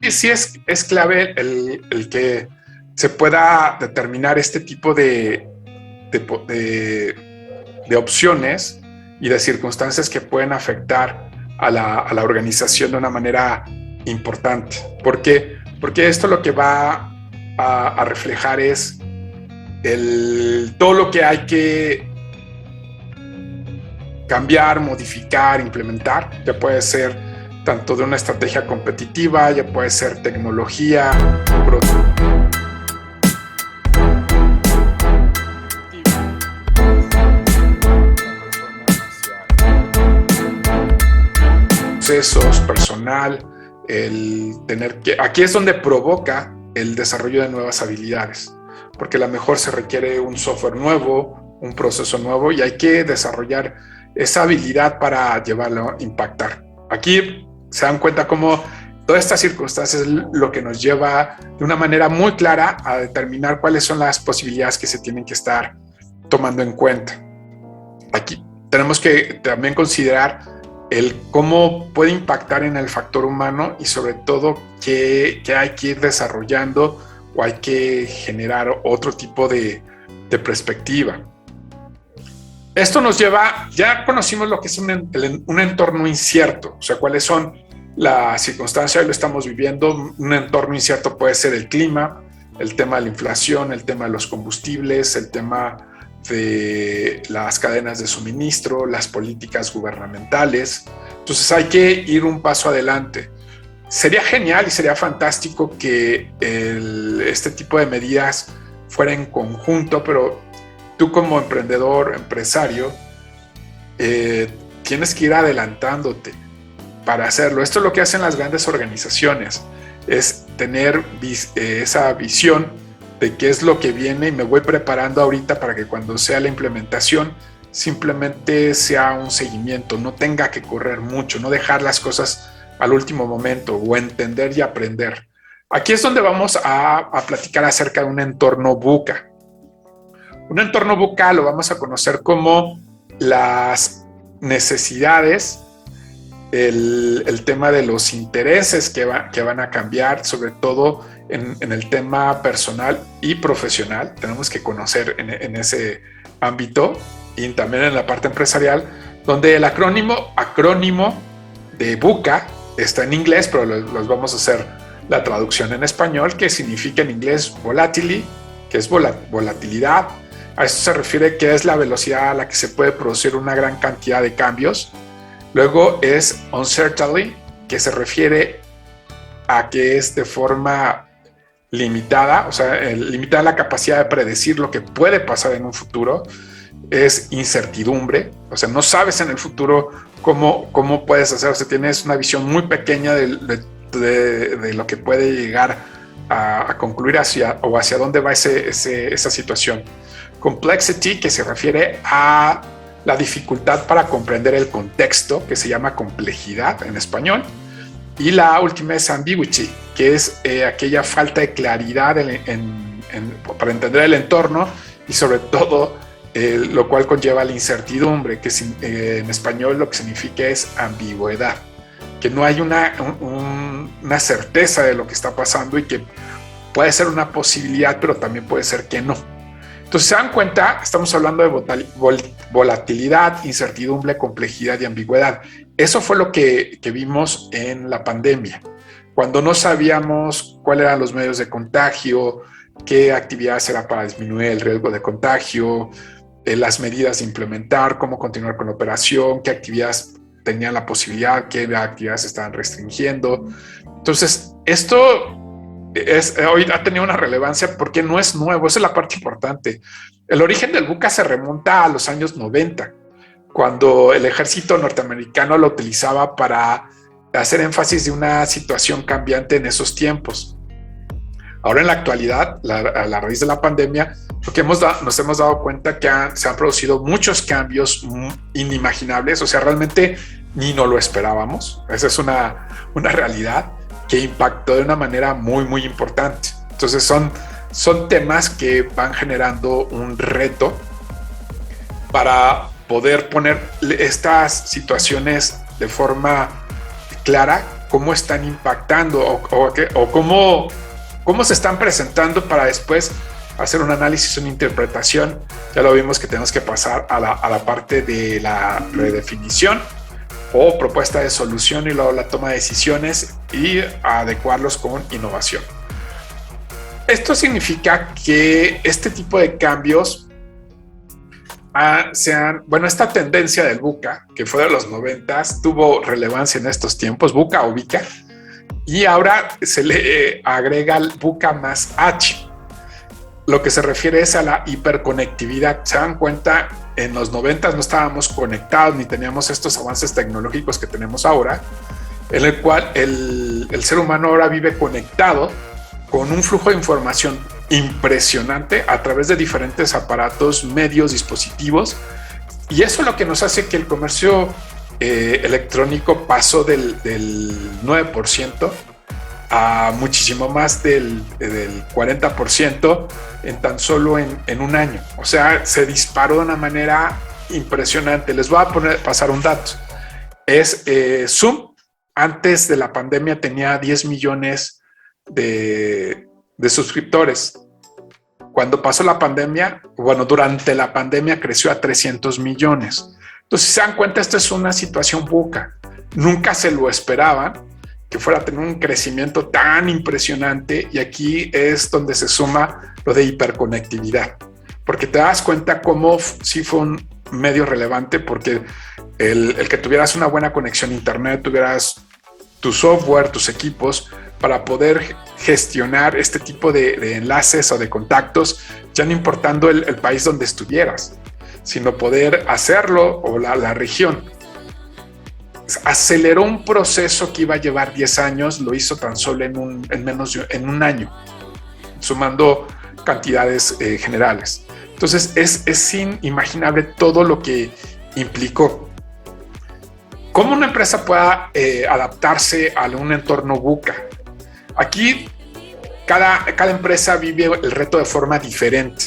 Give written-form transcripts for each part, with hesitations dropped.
sí es clave el que se pueda determinar este tipo de opciones y de circunstancias que pueden afectar a la organización de una manera importante. Porque esto lo que va a reflejar es todo lo que hay que cambiar, modificar, implementar. Ya puede ser tanto de una estrategia competitiva, ya puede ser tecnología, procesos, personal, el tener que... Aquí es donde provoca el desarrollo de nuevas habilidades, porque a lo mejor se requiere un software nuevo, un proceso nuevo, y hay que desarrollar esa habilidad para llevarlo a impactar. Aquí se dan cuenta cómo todas estas circunstancias es lo que nos lleva de una manera muy clara a determinar cuáles son las posibilidades que se tienen que estar tomando en cuenta. Aquí tenemos que también considerar el cómo puede impactar en el factor humano y sobre todo qué hay que ir desarrollando o hay que generar otro tipo de perspectiva. Esto nos lleva, ya conocimos lo que es un entorno incierto, o sea, cuáles son las circunstancias, lo estamos viviendo. Un entorno incierto puede ser el clima, el tema de la inflación, el tema de los combustibles, el tema de las cadenas de suministro, las políticas gubernamentales. Entonces hay que ir un paso adelante. Sería genial y sería fantástico que este tipo de medidas fuera en conjunto, pero tú como emprendedor, empresario, tienes que ir adelantándote para hacerlo. Esto es lo que hacen las grandes organizaciones, es tener esa visión de qué es lo que viene y me voy preparando ahorita para que cuando sea la implementación simplemente sea un seguimiento, no tenga que correr mucho, no dejar las cosas al último momento o entender y aprender. Aquí es donde vamos a platicar acerca de un entorno VUCA. Un entorno VUCA lo vamos a conocer como las necesidades, el tema de los intereses que van a cambiar, sobre todo en el tema personal y profesional. Tenemos que conocer en ese ámbito y también en la parte empresarial, donde el acrónimo de VUCA está en inglés, pero los vamos a hacer la traducción en español, que significa en inglés volatility, que es volatilidad. A esto se refiere que es la velocidad a la que se puede producir una gran cantidad de cambios. Luego es uncertainty, que se refiere a que es de forma limitada, o sea, limitada la capacidad de predecir lo que puede pasar en un futuro. Es incertidumbre, o sea, no sabes en el futuro cómo puedes hacer, o sea, tienes una visión muy pequeña de lo que puede llegar a concluir hacia dónde va esa situación. Complexity, que se refiere a la dificultad para comprender el contexto, que se llama complejidad en español. Y la última es ambiguity, que es aquella falta de claridad para entender el entorno y sobre todo lo cual conlleva la incertidumbre, que en español lo que significa es ambigüedad, que no hay una certeza de lo que está pasando y que puede ser una posibilidad, pero también puede ser que no. Entonces, se dan cuenta, estamos hablando de volatilidad, incertidumbre, complejidad y ambigüedad. Eso fue lo que vimos en la pandemia, cuando no sabíamos cuáles eran los medios de contagio, qué actividades eran para disminuir el riesgo de contagio, las medidas de implementar, cómo continuar con la operación, qué actividades tenían la posibilidad, qué actividades se estaban restringiendo. Entonces, esto hoy ha tenido una relevancia porque no es nuevo, esa es la parte importante. El origen del VUCA se remonta a los años 90, cuando el ejército norteamericano lo utilizaba para hacer énfasis de una situación cambiante en esos tiempos. Ahora en la actualidad, a la raíz de la pandemia, lo que nos hemos dado cuenta que se han producido muchos cambios inimaginables, o sea, realmente ni nos lo esperábamos. Esa es una realidad que impactó de una manera muy, muy importante. Entonces son temas que van generando un reto para poder poner estas situaciones de forma clara cómo están impactando o cómo se están presentando para después hacer un análisis, una interpretación. Ya lo vimos que tenemos que pasar a la parte de la redefinición o propuesta de solución y luego la toma de decisiones y adecuarlos con innovación. Esto significa que este tipo de cambios esta tendencia del VUCA, que fue de los 90s, tuvo relevancia en estos tiempos, VUCA o VICA, y ahora se le agrega el VUCA más H. Lo que se refiere es a la hiperconectividad. Se dan cuenta, en los 90s no estábamos conectados ni teníamos estos avances tecnológicos que tenemos ahora, en el cual el ser humano ahora vive conectado con un flujo de información impresionante a través de diferentes aparatos, medios, dispositivos, y eso es lo que nos hace que el comercio electrónico pasó del 9% a muchísimo más del 40% en tan solo en un año. O sea, se disparó de una manera impresionante. Les voy a pasar un dato. Zoom, antes de la pandemia, tenía 10 millones de suscriptores. Cuando pasó la pandemia, durante la pandemia creció a 300 millones. Entonces, si se dan cuenta, esto es una situación VUCA. Nunca se lo esperaban que fuera a tener un crecimiento tan impresionante, y aquí es donde se suma lo de hiperconectividad, porque te das cuenta cómo sí fue un medio relevante, porque el que tuvieras una buena conexión a internet, tuvieras tu software, tus equipos, para poder gestionar este tipo de enlaces o de contactos, ya no importando el país donde estuvieras, sino poder hacerlo o la región. Aceleró un proceso que iba a llevar 10 años, lo hizo tan solo en un año, sumando cantidades generales. Entonces es inimaginable todo lo que implicó. ¿Cómo una empresa pueda adaptarse a un entorno VUCA? Aquí cada empresa vive el reto de forma diferente,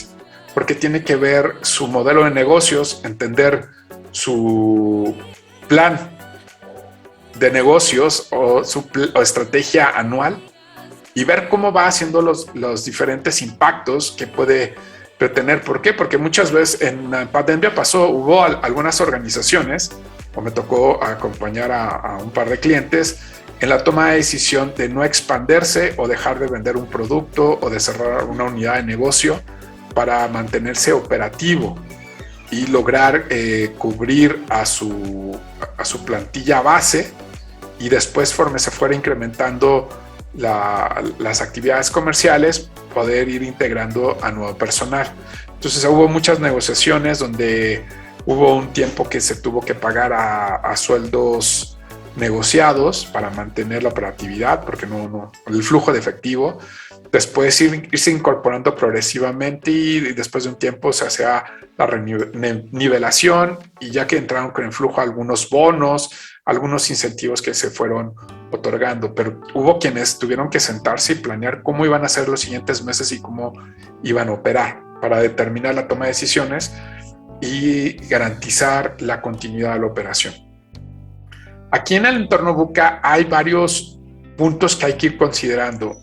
porque tiene que ver su modelo de negocios, entender su plan de negocios o estrategia anual y ver cómo va haciendo los diferentes impactos que puede tener. ¿Por qué? Porque muchas veces en la pandemia hubo algunas organizaciones, o me tocó acompañar a un par de clientes en la toma de decisión de no expandirse o dejar de vender un producto o de cerrar una unidad de negocio para mantenerse operativo y lograr cubrir a su plantilla base, y después, conforme se fuera incrementando las actividades comerciales, poder ir integrando a nuevo personal. Entonces hubo muchas negociaciones donde hubo un tiempo que se tuvo que pagar a sueldos negociados para mantener la operatividad, porque no el flujo de efectivo. Después irse incorporando progresivamente, y después de un tiempo se hacía la nivelación, y ya que entraron con el flujo algunos bonos, algunos incentivos que se fueron otorgando, pero hubo quienes tuvieron que sentarse y planear cómo iban a ser los siguientes meses y cómo iban a operar para determinar la toma de decisiones y garantizar la continuidad de la operación. Aquí en el entorno VUCA hay varios puntos que hay que ir considerando.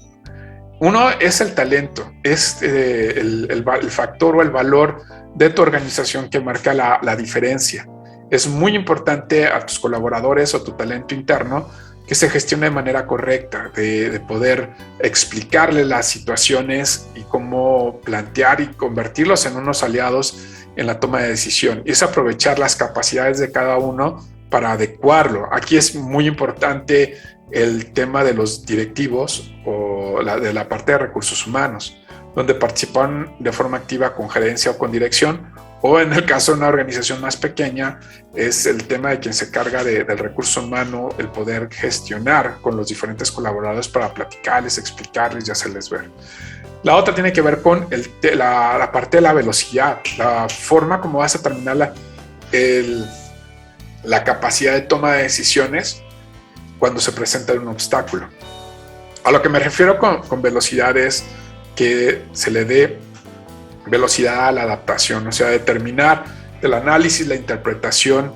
Uno es el talento, es el factor o el valor de tu organización que marca la diferencia. Es muy importante a tus colaboradores o tu talento interno que se gestione de manera correcta, de poder explicarle las situaciones y cómo plantear y convertirlos en unos aliados en la toma de decisión. Y es aprovechar las capacidades de cada uno para adecuarlo. Aquí es muy importante el tema de los directivos o de la parte de recursos humanos, donde participan de forma activa con gerencia o con dirección, o en el caso de una organización más pequeña, es el tema de quien se carga del recurso humano, el poder gestionar con los diferentes colaboradores para platicarles, explicarles y hacerles ver. La otra tiene que ver con la parte de la velocidad, la forma como vas a terminar la capacidad de toma de decisiones cuando se presenta un obstáculo. A lo que me refiero con velocidad es que se le dé velocidad a la adaptación, o sea, determinar el análisis, la interpretación,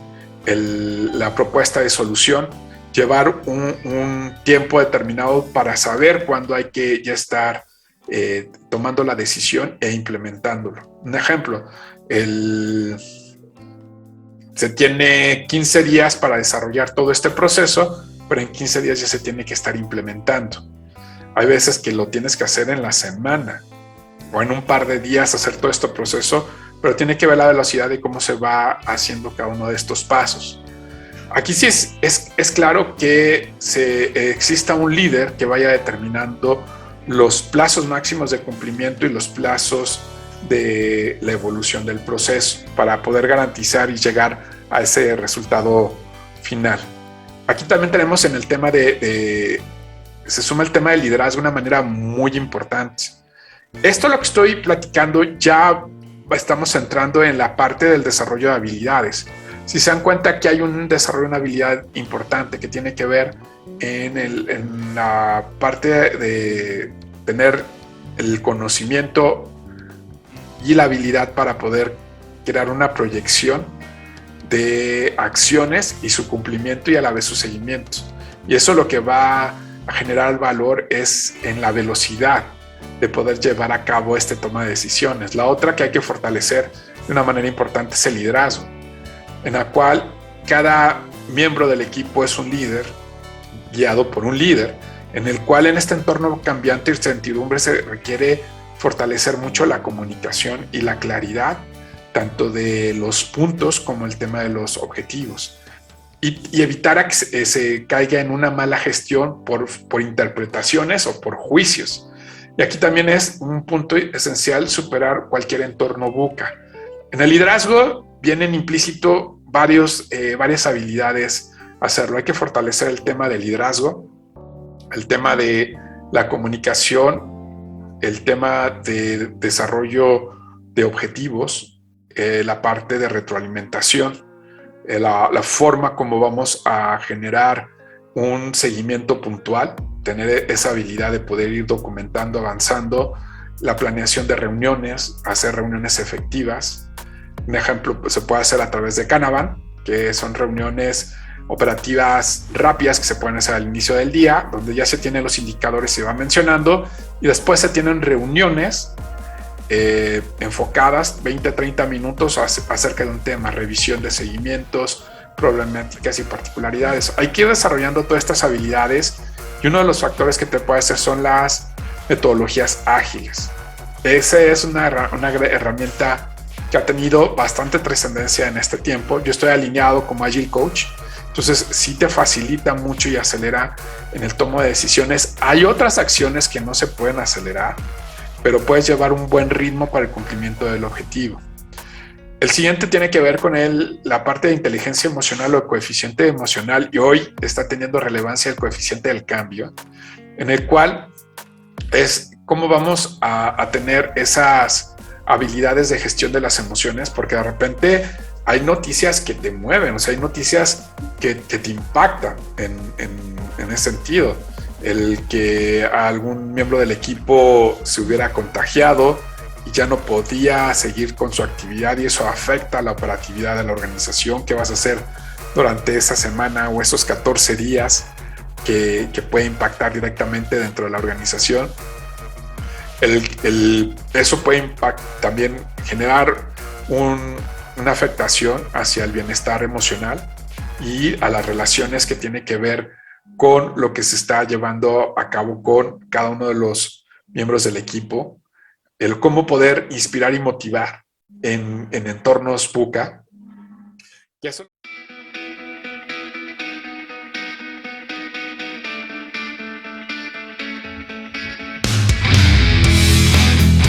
la propuesta de solución, llevar un tiempo determinado para saber cuándo hay que ya estar tomando la decisión e implementándolo. Un ejemplo, se tiene 15 días para desarrollar todo este proceso, pero en 15 días ya se tiene que estar implementando. Hay veces que lo tienes que hacer en la semana o en un par de días hacer todo este proceso, pero tiene que ver la velocidad de cómo se va haciendo cada uno de estos pasos. Aquí sí es claro que exista un líder que vaya determinando los plazos máximos de cumplimiento y los plazos de la evolución del proceso para poder garantizar y llegar a ese resultado final. Aquí también tenemos en el tema se suma el tema del liderazgo de una manera muy importante. Esto lo que estoy platicando ya estamos entrando en la parte del desarrollo de habilidades. Si se dan cuenta que hay un desarrollo de una habilidad importante que tiene que ver en la parte de tener el conocimiento y la habilidad para poder crear una proyección de acciones y su cumplimiento y a la vez su seguimiento. Y eso lo que va a generar el valor es en la velocidad de poder llevar a cabo este toma de decisiones. La otra que hay que fortalecer de una manera importante es el liderazgo, en la cual cada miembro del equipo es un líder, guiado por un líder, en el cual en este entorno cambiante y incertidumbre se requiere fortalecer mucho la comunicación y la claridad, tanto de los puntos como el tema de los objetivos. Y evitar a que se caiga en una mala gestión por interpretaciones o por juicios. Y aquí también es un punto esencial superar cualquier entorno buca. En el liderazgo vienen implícito varias habilidades a hacerlo. Hay que fortalecer el tema del liderazgo, el tema de la comunicación, el tema de desarrollo de objetivos, la parte de retroalimentación, la forma como vamos a generar un seguimiento puntual, tener esa habilidad de poder ir documentando, avanzando, la planeación de reuniones, hacer reuniones efectivas. Un ejemplo se puede hacer a través de Kanban, que son reuniones operativas rápidas que se pueden hacer al inicio del día, donde ya se tienen los indicadores, se va mencionando, y después se tienen reuniones enfocadas 20-30 minutos acerca de un tema, revisión de seguimientos, problemáticas y particularidades. Hay que ir desarrollando todas estas habilidades, y uno de los factores que te puede hacer son las metodologías ágiles. Esa es una herramienta que ha tenido bastante trascendencia en este tiempo. Yo estoy alineado como Agile Coach, entonces sí te facilita mucho y acelera en el tomo de decisiones. Hay otras acciones que no se pueden acelerar, pero puedes llevar un buen ritmo para el cumplimiento del objetivo. El siguiente tiene que ver con la parte de inteligencia emocional o coeficiente emocional, y hoy está teniendo relevancia el coeficiente del cambio, en el cual es cómo vamos a tener esas habilidades de gestión de las emociones, porque de repente hay noticias que te mueven, o sea, hay noticias que te impactan en ese sentido. El que algún miembro del equipo se hubiera contagiado y ya no podía seguir con su actividad, y eso afecta la operatividad de la organización. ¿Qué vas a hacer durante esa semana o esos 14 días que puede impactar directamente dentro de la organización? Eso puede también generar una afectación hacia el bienestar emocional y a las relaciones que tiene que ver con lo que se está llevando a cabo con cada uno de los miembros del equipo, el cómo poder inspirar y motivar en entornos VUCA.